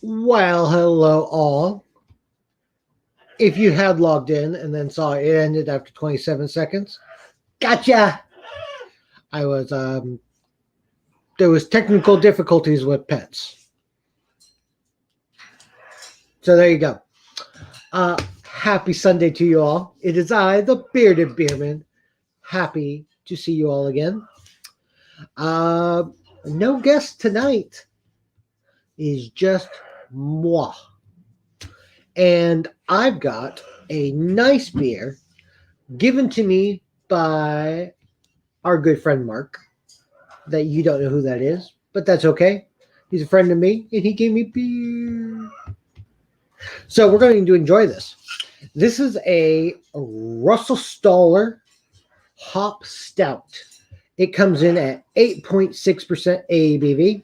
Well, hello all. If you had logged in and then saw it ended after 27 seconds, gotcha. I was there was technical difficulties with pets. So there you go. Happy Sunday to you all. It is I, the bearded beerman. Happy to see you all again. Uh, no guest tonight. Is just moi. And I've got a nice beer given to me by our good friend Mark, that you don't know who that is, but that's okay. He's a friend of me, and he gave me beer. So we're going to enjoy this. This is a RUHSTALLER Hopstout. It comes in at 8.6% ABV.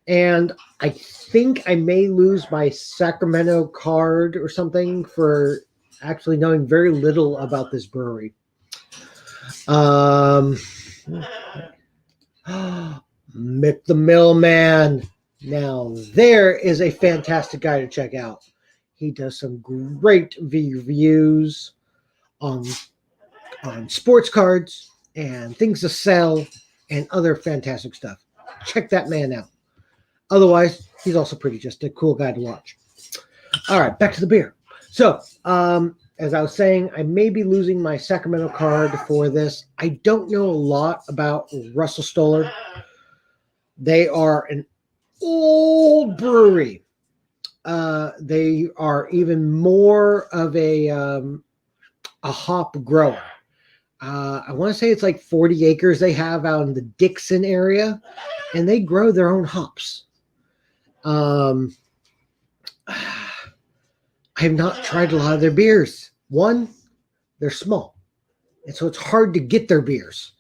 And I think I may lose my Sacramento card or something for actually knowing very little about this brewery. Mick the Millman. Now, there is a fantastic guy to check out. He does some great reviews on sports cards and things to sell and other fantastic stuff. Check that man out. Otherwise, he's also pretty just a cool guy to watch. All right, back to the beer. So, as I was saying, I may be losing my Sacramento card for this. I don't know a lot about RUHSTALLER. They are an old brewery. They are even more of a hop grower. I want to say it's like 40 acres they have out in the Dixon area, and they grow their own hops. I have not tried a lot of their beers. One, they're small, and so it's hard to get their beers.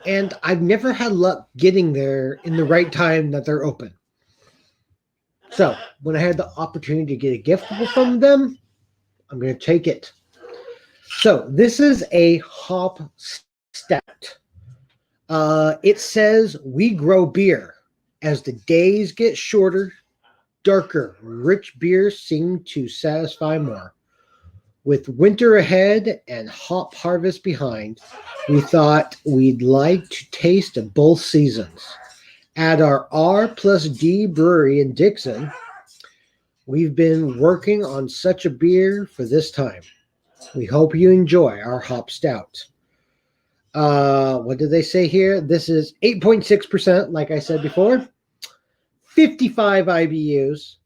And I've never had luck getting there in the right time that they're open. So when I had the opportunity to get a gift from them, I'm going to take it. So this is a hop stout. It says we grow beer. As the days get shorter, darker, rich beers seem to satisfy more. With winter ahead and hop harvest behind, we thought we'd like to taste of both seasons. At our R+D brewery in Dixon, we've been working on such a beer for this time. We hope you enjoy our hop stout. What did they say here? This is 8.6%, like I said before, 55 IBUs,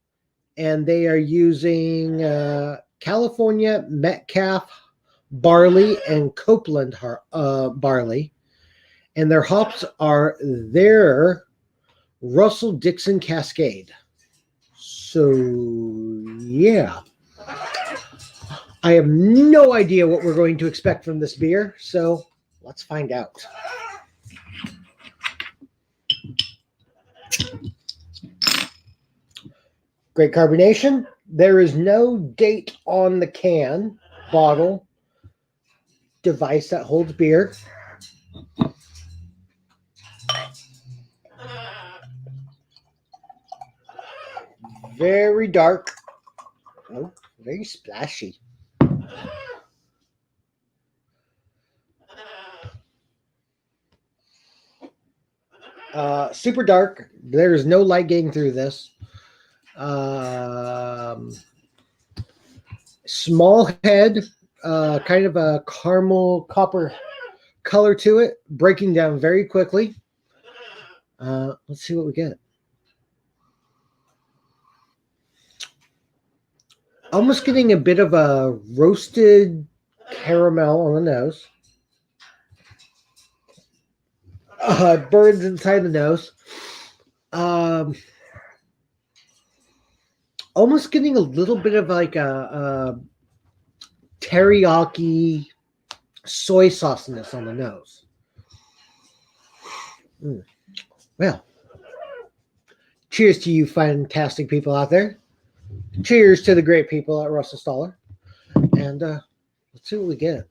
and they are using California Metcalf barley and Copeland barley, and their hops are their Russell Dixon Cascade. So, yeah. I have no idea what we're going to expect from this beer, so let's find out. Great carbonation. There is no date on the can, bottle, device that holds beer. Very dark. Oh, very splashy. Super dark. There's no light getting through this. Small head, kind of a caramel copper color to it, breaking down very quickly. Let's see what we get. Almost getting a bit of a roasted caramel on the nose. Burns inside the nose. Almost getting a little bit of like a teriyaki soy sauciness on the nose. Well, cheers to you fantastic people out there. Cheers to the great people at RUHSTALLER. And let's see what we get.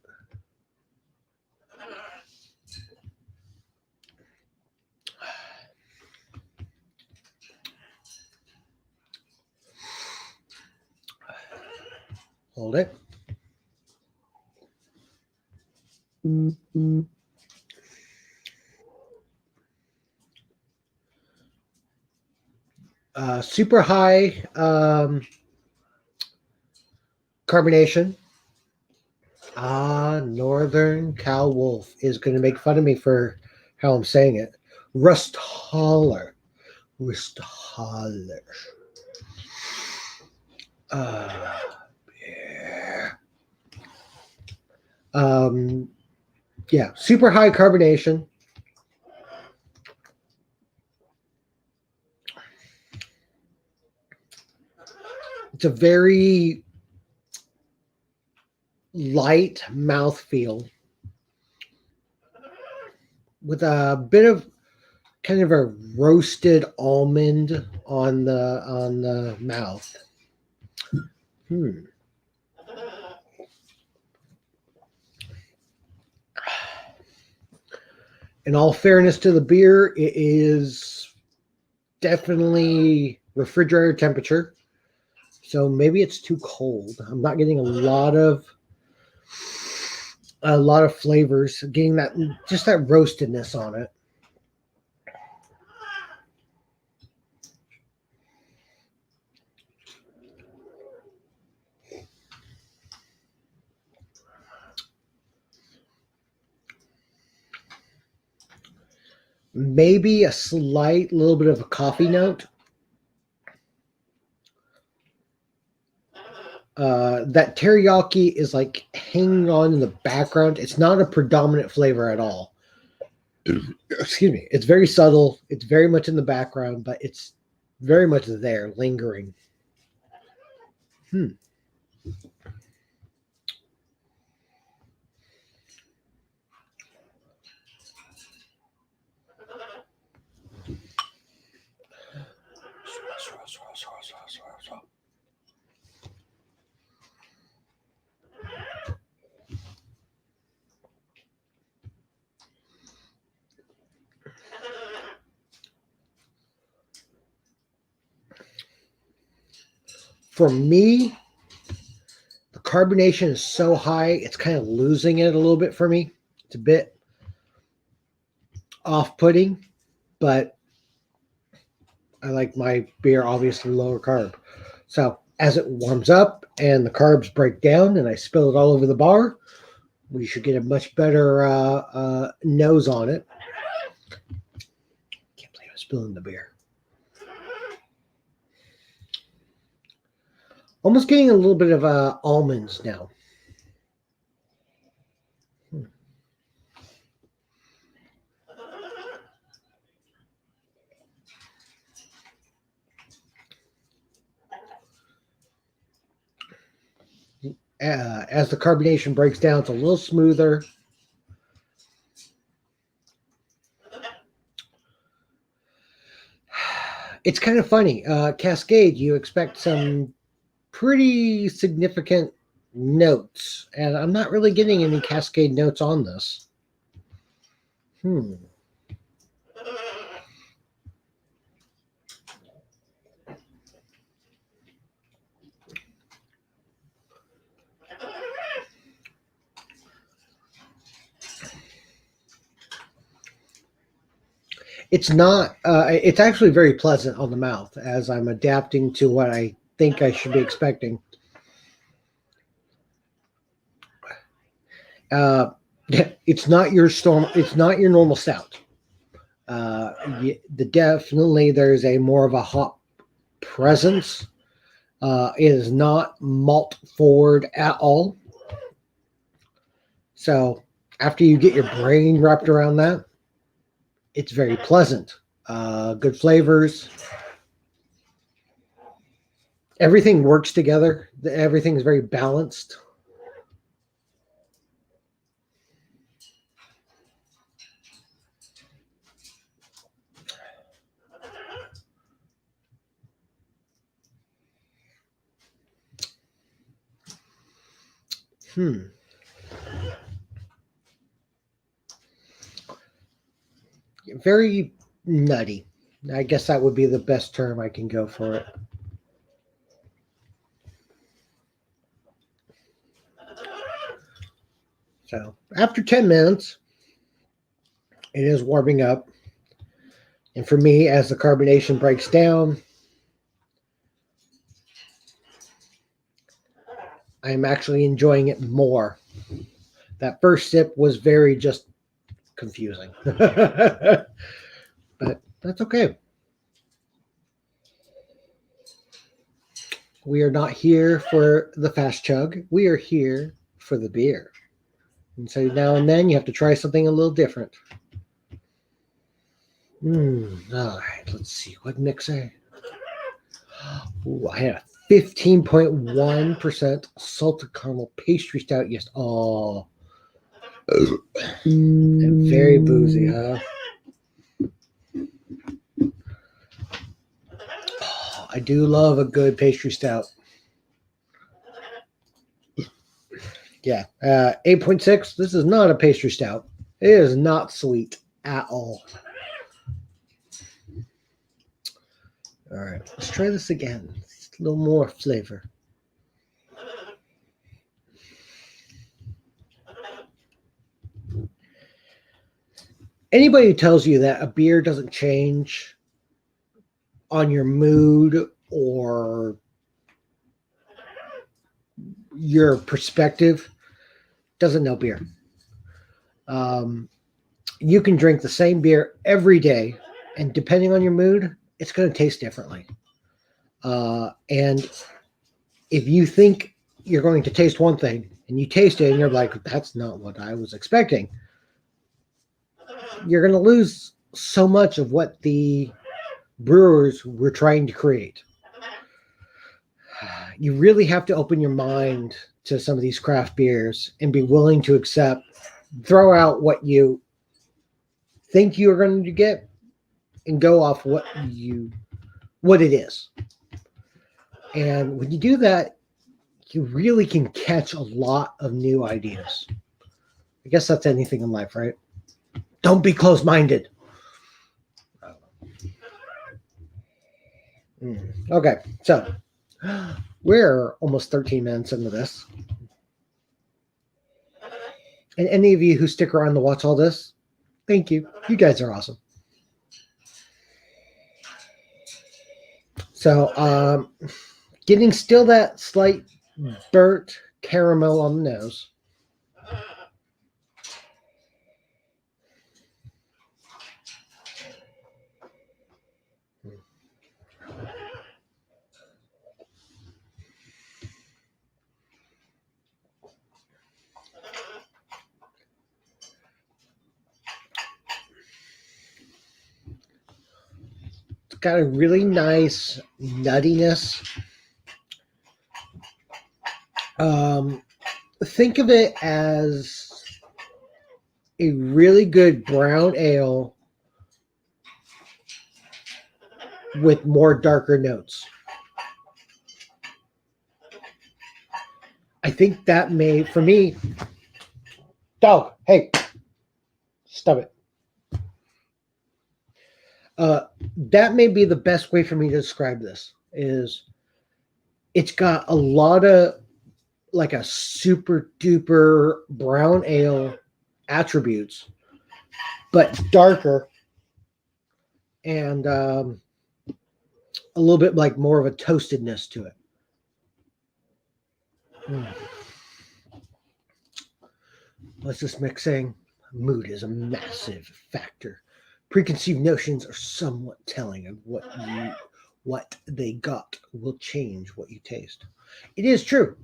Hold it. Super high carbonation. Northern Cow Wolf is going to make fun of me for how I'm saying it. RUHSTALLER. RUHSTALLER. Yeah. Yeah, super high carbonation. It's a very light mouthfeel with a bit of kind of a roasted almond on the mouth. In all fairness to the beer, it is definitely refrigerator temperature. So maybe it's too cold. I'm not getting a lot of flavors. Getting that just that roastedness on it. Maybe a slight little bit of a coffee note. That teriyaki is like hanging on in the background. It's not a predominant flavor at all. Excuse me. It's very subtle. It's very much in the background, but it's very much there, lingering. For me, the carbonation is so high, it's kind of losing it a little bit for me. It's a bit off-putting, but I like my beer obviously lower carb. So as it warms up and the carbs break down and I spill it all over the bar, we should get a much better nose on it. Can't believe I'm spilling the beer. Almost getting a little bit of almonds now. As the carbonation breaks down, it's a little smoother. It's kind of funny. Cascade, you expect some pretty significant notes, and I'm not really getting any Cascade notes on this. It's not. It's actually very pleasant on the mouth as I'm adapting to what I think I should be expecting. It's not your storm. It's not your normal stout. Definitely there's a more of a hop presence. It is not malt forward at all. So after you get your brain wrapped around that, it's very pleasant. Good flavors. Everything works together. Everything is very balanced. Very nutty. I guess that would be the best term I can go for it. So after 10 minutes, it is warming up. And for me, as the carbonation breaks down, I'm actually enjoying it more. That first sip was very just confusing. But that's okay. We are not here for the fast chug. We are here for the beer. And so now and then you have to try something a little different. All right, let's see. What mixer? Ooh, I had a 15.1% salted caramel pastry stout. Yes. Oh. Very boozy, huh? Oh, I do love a good pastry stout. Yeah. 8.6. This is not a pastry stout. It is not sweet at all. All right. Let's try this again. A little more flavor. Anybody who tells you that a beer doesn't change on your mood or your perspective doesn't know beer. You can drink the same beer every day, and depending on your mood, it's going to taste differently. And if you think you're going to taste one thing and you taste it and you're like, that's not what I was expecting, you're going to lose so much of what the brewers were trying to create. You really have to open your mind to some of these craft beers and be willing to throw out what you think you're going to get and go off what it is. And when you do that, you really can catch a lot of new ideas. I guess that's anything in life, right? Don't be closed-minded. Okay, so we're almost 13 minutes into this. And any of you who stick around to watch all this, thank you. You guys are awesome. So, getting still that slight burnt caramel on the nose. It's got a really nice nuttiness. Think of it as a really good brown ale with more darker notes. I think that may, for me, dog, hey, stop it. That may be the best way for me to describe this. Is it's got a lot of like a super duper brown ale attributes, but darker and a little bit like more of a toastedness to it. What's this mix saying? Mood is a massive factor. Preconceived notions are somewhat telling of what they got will change what you taste. It is true.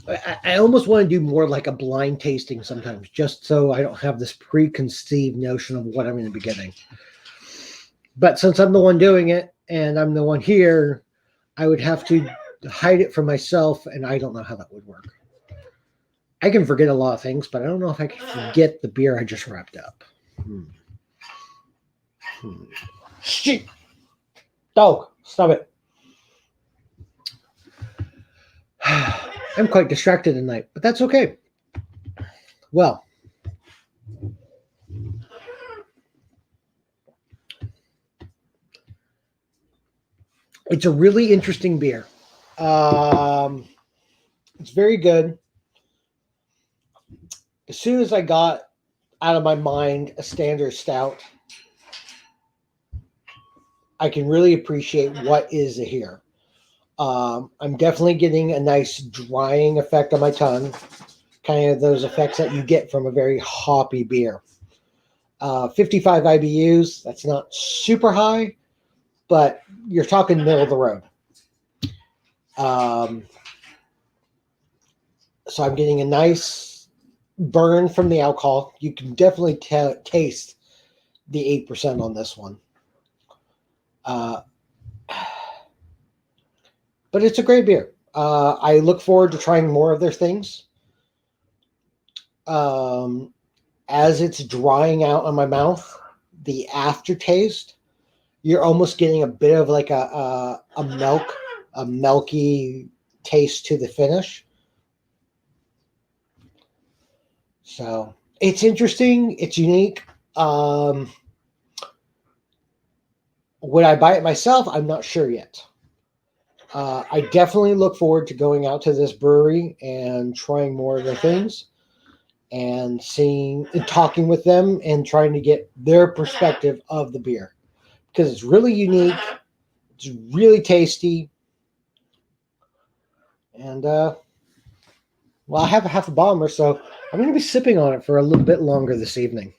I almost want to do more like a blind tasting sometimes, just so I don't have this preconceived notion of what I'm going to be getting. But since I'm the one doing it and I'm the one here, I would have to hide it from myself, and I don't know how that would work. I can forget a lot of things, but I don't know if I can forget the beer I just wrapped up. Shit! Dog, stop it. I'm quite distracted tonight, but that's okay. Well, it's a really interesting beer. It's very good. As soon as I got out of my mind a standard stout, I can really appreciate what is here. I'm definitely getting a nice drying effect on my tongue, kind of those effects that you get from a very hoppy beer. 55 IBUs, that's not super high, but you're talking middle of the road. So I'm getting a nice burn from the alcohol. You can definitely taste the 8% on this one. But it's a great beer. I look forward to trying more of their things. As it's drying out on my mouth, the aftertaste, you're almost getting a bit of like a milky taste to the finish. So it's interesting. It's unique. Would I buy it myself? I'm not sure yet. I definitely look forward to going out to this brewery and trying more of their things and seeing and talking with them and trying to get their perspective of the beer, because it's really unique. It's really tasty. And, well, I have a half a bomber, so I'm going to be sipping on it for a little bit longer this evening.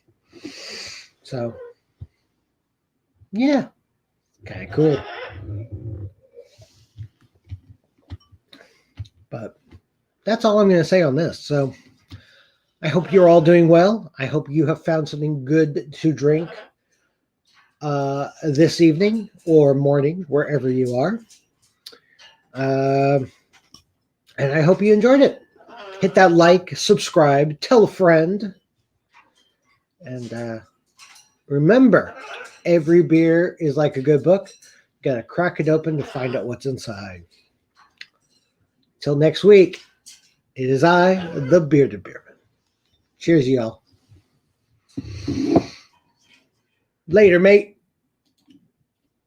So, yeah, kind of cool. But that's all I'm going to say on this. So I hope you're all doing well. I hope you have found something good to drink this evening or morning, wherever you are. And I hope you enjoyed it. Hit that like, subscribe, tell a friend. And remember, every beer is like a good book. You gotta crack it open to find out what's inside. Till next week, it is I, the Bearded Beerman. Cheers, y'all. Later, mate.